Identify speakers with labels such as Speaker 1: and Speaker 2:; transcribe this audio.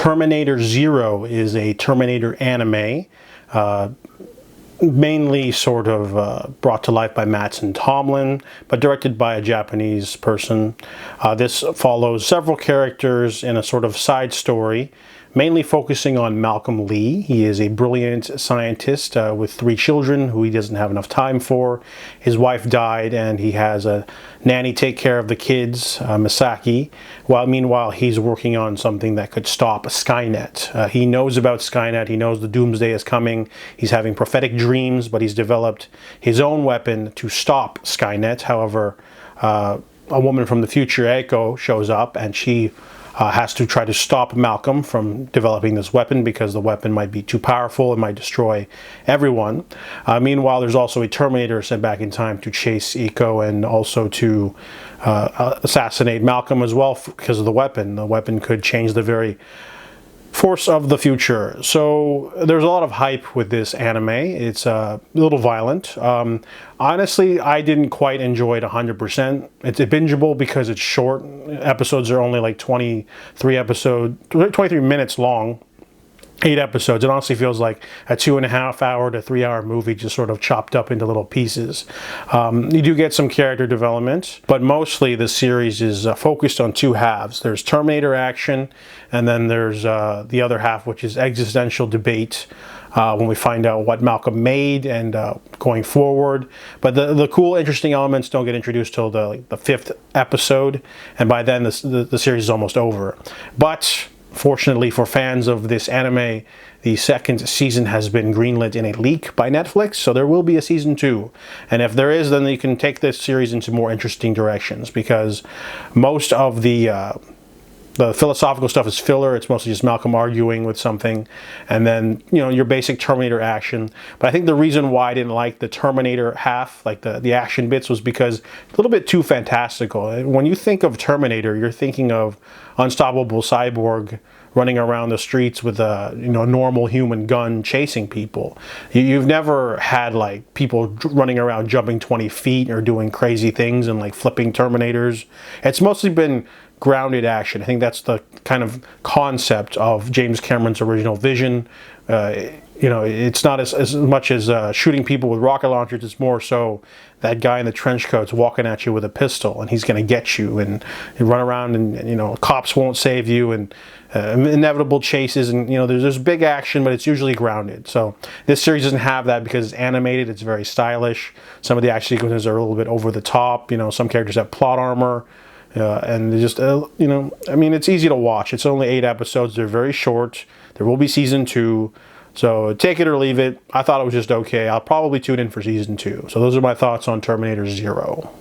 Speaker 1: Terminator Zero is a Terminator anime, mainly sort of brought to life by Matt and Tomlin, but directed by a Japanese person. This follows several characters in a sort of side story, mainly focusing on Malcolm Lee. He is a brilliant scientist with 3 children who he doesn't have enough time for. His wife died and he has a nanny take care of the kids, Misaki, while meanwhile he's working on something that could stop Skynet. He knows about Skynet, he knows the doomsday is coming, he's having prophetic dreams, but he's developed his own weapon to stop Skynet. However, a woman from the future, Eiko, shows up and she has to try to stop Malcolm from developing this weapon because the weapon might be too powerful, it might destroy everyone. Meanwhile, there's also a Terminator sent back in time to chase Eiko and also to assassinate Malcolm as well because of the weapon. The weapon could change the very force of the future. So there's a lot of hype with this anime. It's a little violent. Honestly, I didn't quite enjoy it 100%. It's bingeable because it's short. Episodes are only like 23 minutes long. 8 episodes. It honestly feels like a 2.5 hour to 3 hour movie just sort of chopped up into little pieces. You do get some character development, but mostly the series is focused on 2 halves. There's Terminator action, and then there's the other half, which is existential debate when we find out what Malcolm made and going forward. But the cool, interesting elements don't get introduced till the 5th episode, and by then the series is almost over. But fortunately for fans of this anime, the 2nd season has been greenlit in a leak by Netflix, so there will be a season 2. And if there is, then you can take this series into more interesting directions, because most of the philosophical stuff is filler. It's mostly just Malcolm arguing with something, and then, you know, your basic Terminator action. But I think the reason why I didn't like the Terminator half, like the action bits, was because it's a little bit too fantastical. When you think of Terminator, you're thinking of unstoppable cyborg running around the streets with a normal human gun chasing people. You've never had like people running around jumping 20 feet or doing crazy things and like flipping Terminators. It's mostly been grounded action. I think that's the kind of concept of James Cameron's original vision. It's not as much as shooting people with rocket launchers. It's more so that guy in the trench coat's walking at you with a pistol and he's going to get you, and you run around and cops won't save you, and inevitable chases, and there's big action, but it's usually grounded. So this series doesn't have that because it's animated. It's very stylish. Some of the action sequences are a little bit over the top. Some characters have plot armor. And just, it's easy to watch. It's only 8 episodes. They're very short. There will be season 2. So take it or leave it. I thought it was just okay. I'll probably tune in for season 2. So those are my thoughts on Terminator Zero.